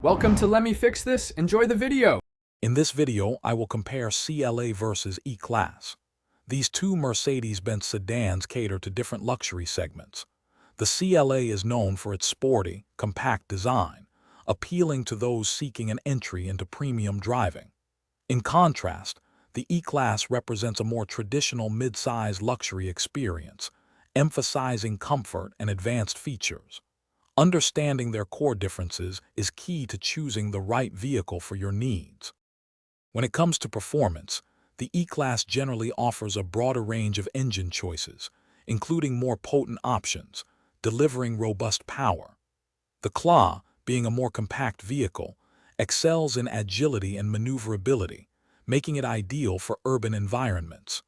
Welcome to Let Me Fix This. Enjoy the video. In this video, I will compare CLA versus E-Class. These two Mercedes-Benz sedans cater to different luxury segments. The CLA is known for its sporty, compact design, appealing to those seeking an entry into premium driving. In contrast, the E-Class represents a more traditional mid-size luxury experience, emphasizing comfort and advanced features. Understanding their core differences is key to choosing the right vehicle for your needs. When it comes to performance, the E-Class generally offers a broader range of engine choices, including more potent options, delivering robust power. The CLA, being a more compact vehicle, excels in agility and maneuverability, making it ideal for urban environments.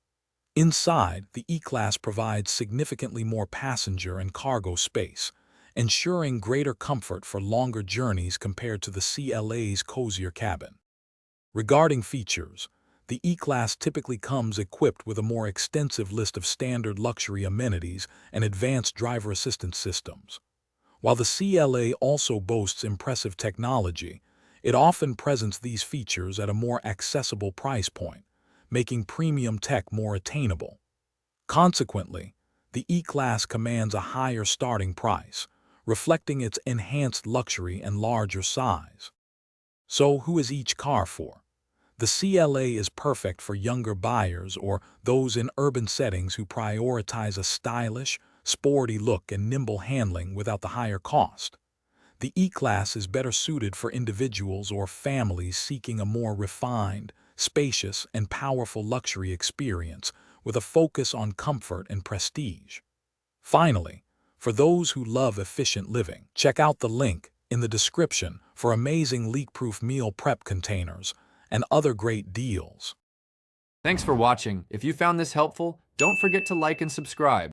Inside, the E-Class provides significantly more passenger and cargo space, ensuring greater comfort for longer journeys compared to the CLA's cozier cabin. Regarding features, the E-Class typically comes equipped with a more extensive list of standard luxury amenities and advanced driver assistance systems. While the CLA also boasts impressive technology, it often presents these features at a more accessible price point, making premium tech more attainable. Consequently, the E-Class commands a higher starting price, reflecting its enhanced luxury and larger size. So, who is each car for? The CLA is perfect for younger buyers or those in urban settings who prioritize a stylish, sporty look and nimble handling without the higher cost. The E-Class is better suited for individuals or families seeking a more refined, spacious, and powerful luxury experience with a focus on comfort and prestige. Finally, for those who love efficient living, check out the link in the description for amazing leak-proof meal prep containers and other great deals. Thanks for watching. If you found this helpful, don't forget to like and subscribe.